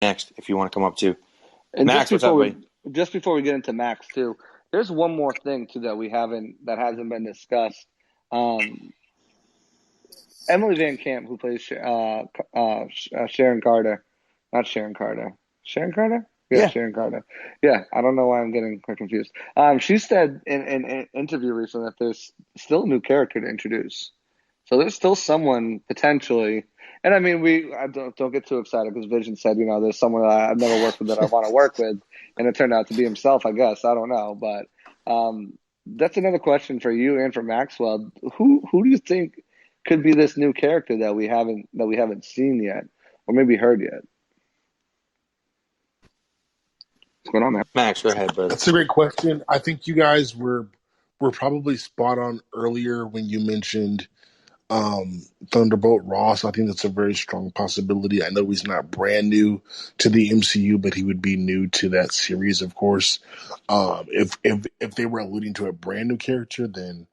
next if you want to come up too. And Max, what's up, buddy? just before we get into Max too, there's one more thing too that hasn't been discussed. Um, Emily Van Camp, who plays Sharon Carter, not Sharon Carter, Sharon Carter, yeah, Yeah. Sharon Carter, yeah. I don't know why I'm getting her confused. She said in an interview recently that there's still a new character to introduce. So there's still someone potentially, and I mean, I don't get too excited because Vision said, there's someone that I've never worked with that I want to work with, and it turned out to be himself. I guess I don't know, but that's another question for you and for Maxwell. Who do you think could be this new character that we haven't seen yet, or maybe heard yet? What's going on, man? Max, go ahead, brother. That's a great question. I think you guys were probably spot on earlier when you mentioned Thunderbolt Ross. I think that's a very strong possibility. I know he's not brand new to the MCU, but he would be new to that series, of course. If they were alluding to a brand new character, then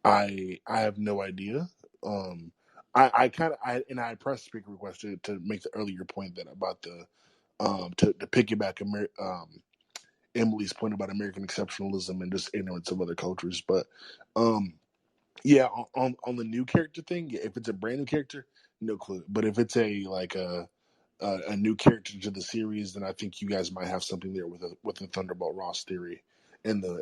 I have no idea. Um, I kind of I pressed speaker request to make the earlier point that about the to piggyback Emily's point about American exceptionalism and just ignorance of other cultures. But um, yeah, on the new character thing, yeah, if it's a brand new character, no clue. But if it's a new character to the series, then I think you guys might have something there with the Thunderbolt Ross theory in the.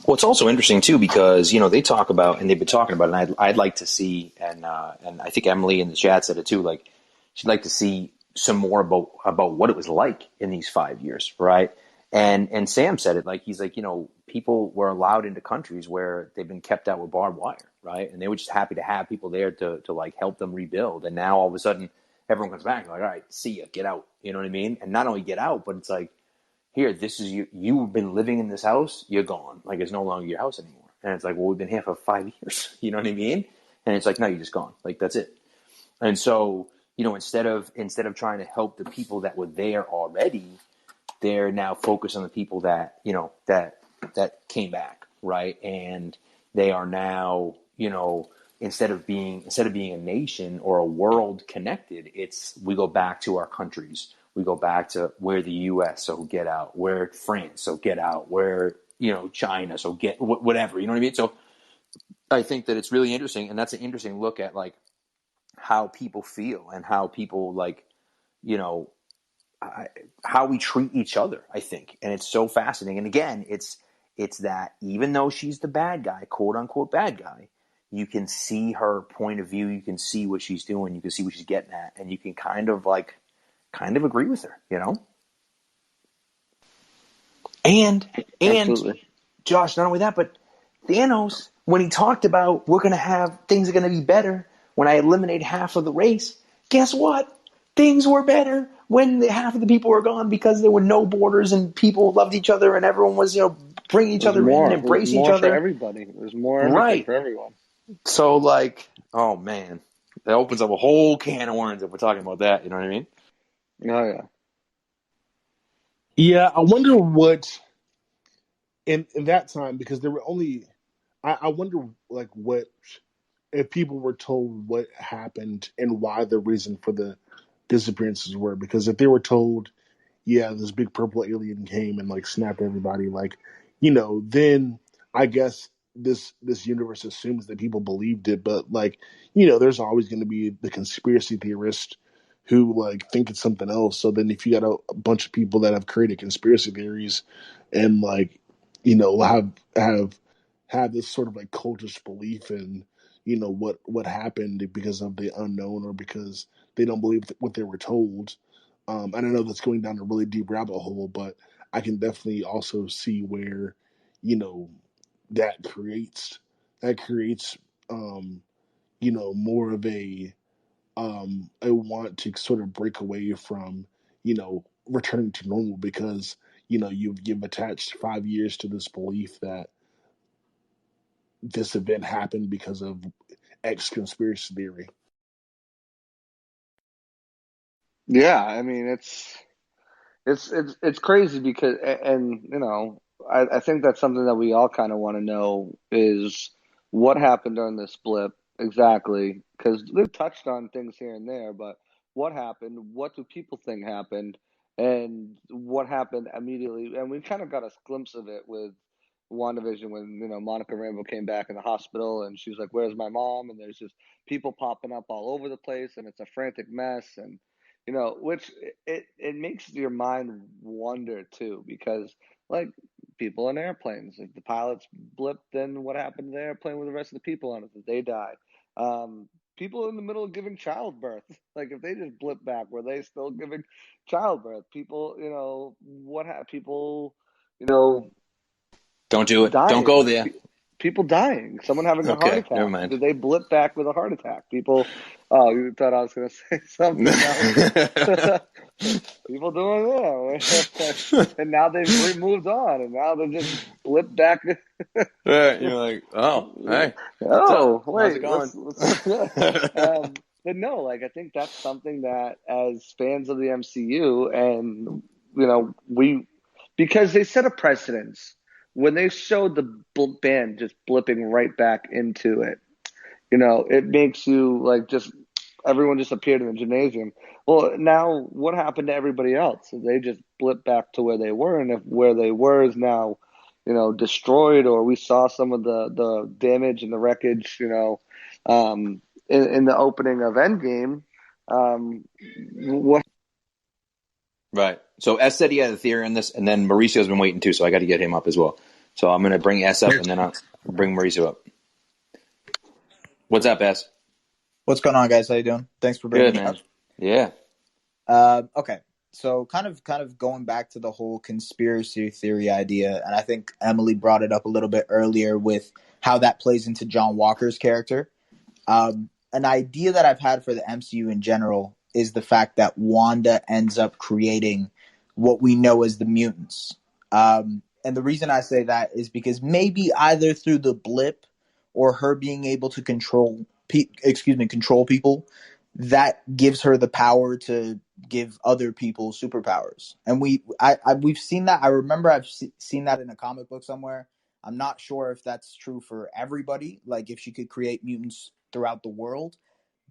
Well, it's also interesting too because they talk about and they've been talking about, it, and I'd like to see, and I think Emily in the chat said it too. Like she'd like to see some more about what it was like in these 5 years, right? And Sam said it like he's like people were allowed into countries where they've been kept out with barbed wire, right? And they were just happy to have people there to like help them rebuild. And now all of a sudden everyone comes back and like, all right, see ya, get out. You know what I mean? And not only get out, but it's like here, this is you. You've been living in this house. You're gone. Like it's no longer your house anymore. And it's like, well, we've been here for 5 years. You know what I mean? And it's like, no, you're just gone. Like that's it. And so, instead of trying to help the people that were there already, they're now focused on the people that that came back, right? And they are now, instead of being a nation or a world connected, it's we go back to our countries. We go back to where the U.S. so get out, where France so get out, where China so get whatever. You know what I mean? So I think that it's really interesting, and that's an interesting look at like how people feel and how people like you know how we treat each other. I think, and it's so fascinating. And again, it's that even though she's the bad guy, quote unquote bad guy, you can see her point of view. You can see what she's doing. You can see what she's getting at, and you can kind of agree with her. And Absolutely. Josh, not only that, but Thanos, when he talked about we're gonna have things are gonna be better when I eliminate half of the race, guess what? Things were better when half of the people were gone because there were no borders and people loved each other and everyone was bringing each There's other in and more. There's embracing each more for other. everybody. There's more everything Right. for everyone. So like, oh man, that opens up a whole can of worms if we're talking about that. You know what I mean? Oh yeah. Yeah, I wonder what in that time because there were only. I wonder like what if people were told what happened and why the reason for the disappearances were because if they were told yeah, this big purple alien came and like snapped everybody. Like, then I guess this universe assumes that people believed it, but like, there's always going to be the conspiracy theorist who like think it's something else. So then if you got a bunch of people that have created conspiracy theories and like, have have this sort of like cultish belief in what happened because of the unknown or because they don't believe what they were told, and I know that's going down a really deep rabbit hole, but I can definitely also see where, you know, that creates that creates more of a want to sort of break away from, returning to normal because, you've attached 5 years to this belief that this event happened because of X conspiracy theory. Yeah, I mean it's crazy because and I think that's something that we all kind of want to know is what happened during this blip exactly because they've touched on things here and there, but what happened, what do people think happened, and what happened immediately. And we kind of got a glimpse of it with WandaVision when, Monica Rambeau came back in the hospital and she was like, "Where's my mom?" And there's just people popping up all over the place and it's a frantic mess. And, which it makes your mind wonder too, because like people in airplanes, if the pilots blip, then what happened to the airplane with the rest of the people on it? Did they die? People in the middle of giving childbirth, like if they just blip back, were they still giving childbirth? People, what have people, you know, Don't do it. Don't go dying, there. people dying, someone having a heart Okay, never attack. mind. Did they blip back with a heart attack? People, oh, you thought I was going to say something else. People doing that. And now they've moved on, and now they're just blip back. Right, you're like, oh, hey, what's up? Oh, How's it wait, going? yeah. But no, like I think that's something that as fans of the MCU, and because they set a precedence when they showed the band just blipping right back into it. It makes you like just everyone just appeared in the gymnasium. Well, now what happened to everybody else? They just blip back to where they were, and if where they were is now, destroyed, or we saw some of the damage and the wreckage, in the opening of Endgame. What? Right. So S said he had a theory on this, and then Mauricio's been waiting too, so I got to get him up as well. So I'm going to bring S up, and then I'll bring Mauricio up. What's up, S? What's going on, guys? How you doing? Thanks for bringing Good, me man. up. Yeah. Okay, so kind of going back to the whole conspiracy theory idea, and I think Emily brought it up a little bit earlier with how that plays into John Walker's character. An idea that I've had for the MCU in general is the fact that Wanda ends up creating what we know as the mutants. And the reason I say that is because maybe either through the blip or her being able to control people, that gives her the power to give other people superpowers. And we've seen that. I remember I've seen that in a comic book somewhere. I'm not sure if that's true for everybody, like if she could create mutants throughout the world,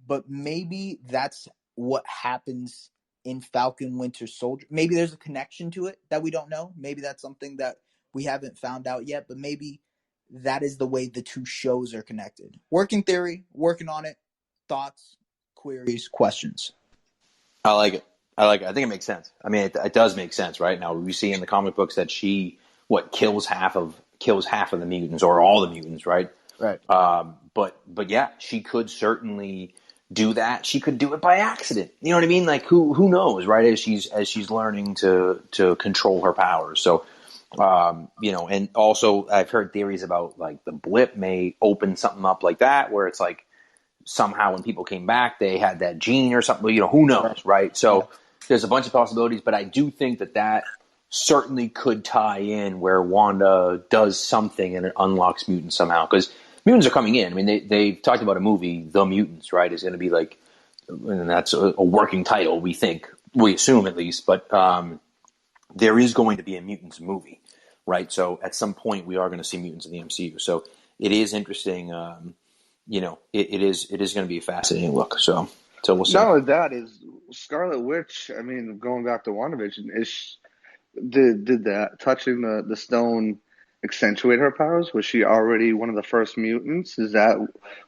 but maybe that's what happens in Falcon Winter Soldier. Maybe there's a connection to it that we don't know. Maybe that's something that we haven't found out yet, but maybe that is the way the two shows are connected. Working theory, working on it. Thoughts, queries, questions. I like it. I like it. I think it makes sense. I mean, it does make sense, right? Now we see in the comic books that she kills half of the mutants or all the mutants, right? Right. But yeah, she could certainly do that. She could do it by accident. You know what I mean? Like who knows, right? As she's learning to control her powers. So and also I've heard theories about like the blip may open something up like that, where it's like somehow when people came back they had that gene or something. Who knows, right? Yeah. So there's a bunch of possibilities, but I do think that certainly could tie in where Wanda does something and it unlocks mutants somehow, because mutants are coming in. I mean, they've talked about a movie, The Mutants, right? Is going to be like, and that's a working title, we assume at least, but there is going to be a mutants movie, right? So at some point we are going to see mutants in the MCU. So it is interesting. It is going to be a fascinating look. So we'll see. Not only that is Scarlet Witch. I mean, going back to WandaVision, did that touching the stone accentuate her powers? Was she already one of the first mutants? Is that,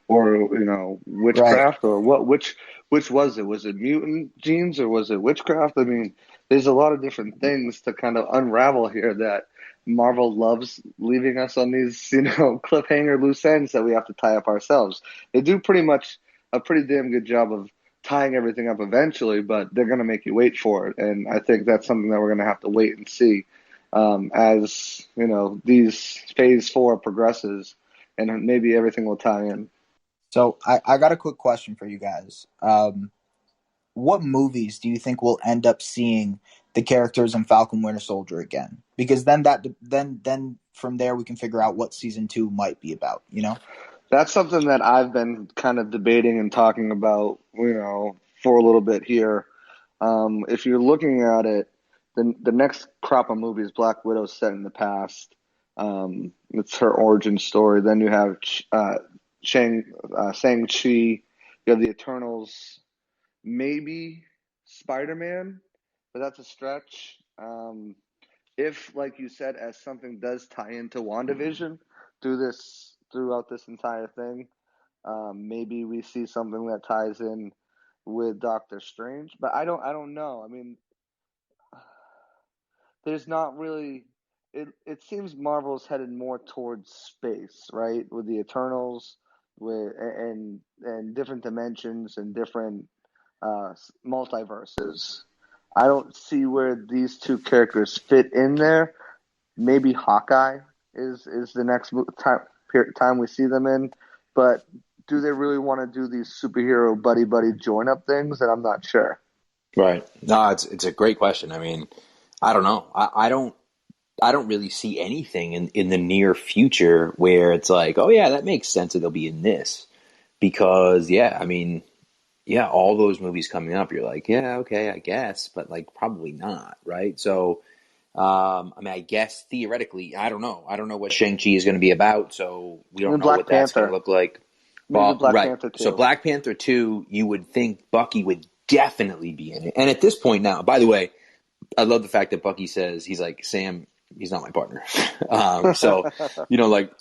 or Right. witchcraft, or what? Which was it? Was it mutant genes or was it witchcraft? I mean, there's a lot of different things to kind of unravel here that Marvel loves leaving us on these cliffhanger loose ends that we have to tie up ourselves. They do pretty much a pretty damn good job of tying everything up eventually, but they're going to make you wait for it. And I think that's something that we're going to have to wait and see as, these phase 4 progresses, and maybe everything will tie in. So I got a quick question for you guys. What movies do you think we'll end up seeing the characters in Falcon Winter Soldier again? Because then from there we can figure out what season 2 might be about, That's something that I've been kind of debating and talking about, for a little bit here. If you're looking at it, the next crop of movies, Black Widow set in the past. It's her origin story. Then you have Shang-Chi. You have the Eternals. maybe Spider-Man, but that's a stretch. If, like you said, as something does tie into WandaVision throughout this entire thing, maybe we see something that ties in with Doctor Strange. But I don't know. I mean, there's not really. It seems Marvel's headed more towards space, right? With the Eternals, and different dimensions and different multiverses. I don't see where these two characters fit in there. Maybe Hawkeye is the next time we see them in, but do they really want to do these superhero buddy join up things? And I'm not sure. Right. No, it's a great question. I mean, I don't know. I don't really see anything in the near future where it's like, oh yeah, that makes sense that they'll be in this. Because yeah, I mean, yeah, all those movies coming up, you're like, yeah, okay, I guess, but like probably not, right? So I mean, I guess theoretically, I don't know. I don't know what Shang-Chi is going to be about, so we don't Maybe know Black what that's going to Panther. look like. Maybe Well, Black right. Panther So too. Black Panther 2, you would think Bucky would definitely be in it. And at this point now, by the way, I love the fact that Bucky says, he's like, Sam, he's not my partner. So, like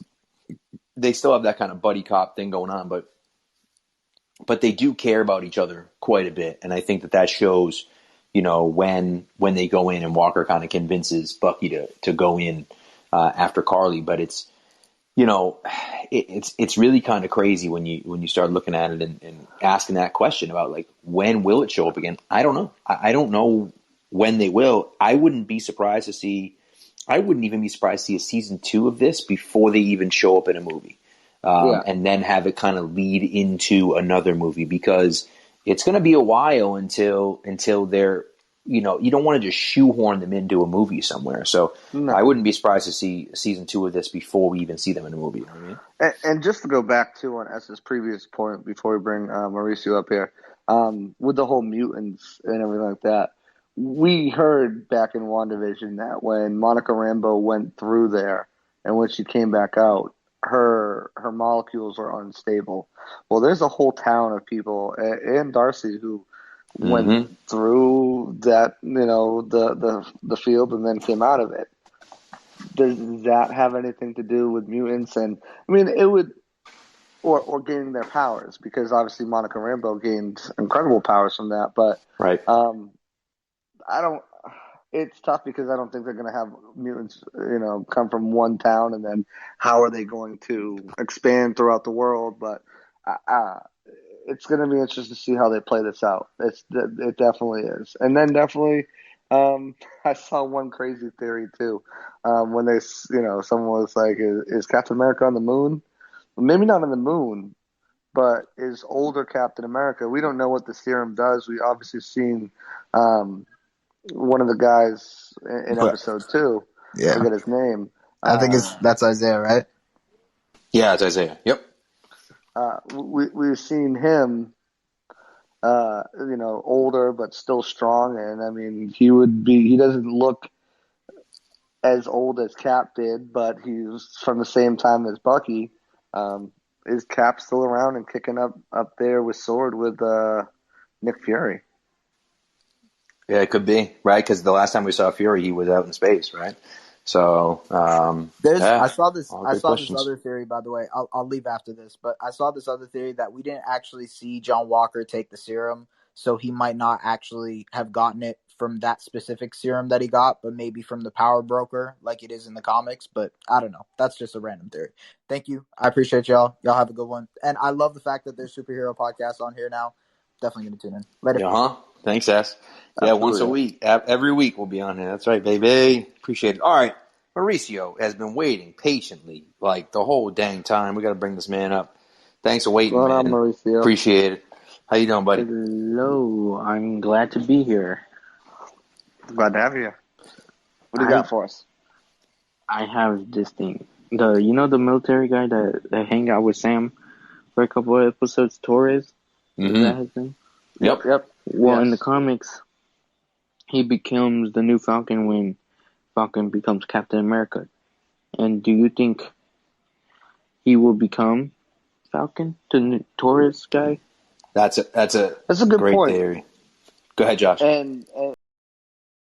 they still have that kind of buddy cop thing going on, but they do care about each other quite a bit. And I think that shows, when they go in and Walker kind of convinces Bucky to go in after Carly. But it's, it's really kind of crazy when you start looking at it and asking that question about like, when will it show up again? I don't know. I don't know when they will. I wouldn't even be surprised to see a season 2 of this before they even show up in a movie. Yeah. And then have it kind of lead into another movie, because it's going to be a while until they're, you don't want to just shoehorn them into a movie somewhere. So No. I wouldn't be surprised to see season 2 of this before we even see them in a movie. You know what I mean? And just to go back to on S's previous point before we bring Mauricio up here, with the whole mutants and everything like that, we heard back in WandaVision that when Monica Rambeau went through there and when she came back out, her molecules were unstable. Well, there's a whole town of people and Darcy who went Mm-hmm. through that, the field and then came out of it. Does that have anything to do with mutants? And I mean, it would, or gaining their powers, because obviously Monica Rambeau gained incredible powers from that. But Right. I don't. It's tough because I don't think they're going to have mutants, come from one town, and then how are they going to expand throughout the world? But it's going to be interesting to see how they play this out. It definitely is, and then definitely. I saw one crazy theory too. When someone was like, "Is Captain America on the moon?" Maybe not on the moon, but is older Captain America? We don't know what the serum does. We obviously seen one of the guys in But episode 2. I yeah, forget his name. I think that's Isaiah, right? Yeah, it's Isaiah. Yep. We've seen him, older but still strong, and I mean, he doesn't look as old as Cap did, but he's from the same time as Bucky. Is Cap still around and kicking up there with Sword with Nick Fury? Yeah, it could be, right? Because the last time we saw Fury, he was out in space, right? So, I saw all good this questions. other theory, by the way. I'll leave after this, but I saw this other theory that we didn't actually see John Walker take the serum, so he might not actually have gotten it from that specific serum that he got, but maybe from the power broker like it is in the comics. But I don't know. That's just a random theory. Thank you. I appreciate y'all. Y'all have a good one. And I love the fact that there's superhero podcasts on here now. Definitely going to tune in. Later. Yeah, Thanks, Ass. Yeah, once a Absolutely. week. Every week we'll be on here. That's right, baby. Appreciate it. All right. Mauricio has been waiting patiently, like the whole dang time. We got to bring this man up. Thanks for What's waiting, going on, man. Mauricio? Appreciate it. How you doing, buddy? Hello, I'm glad to be here. Glad to have you. What do you I got for us? I have this thing. The military guy that hang out with Sam for a couple of episodes, Torres? Is that Mm-hmm. his name? Yep. Well, in the Yes. comics, he becomes the new Falcon when Falcon becomes Captain America. And do you think he will become Falcon, the new Torres guy? That's a That's a good great point. theory. Go ahead, Josh. And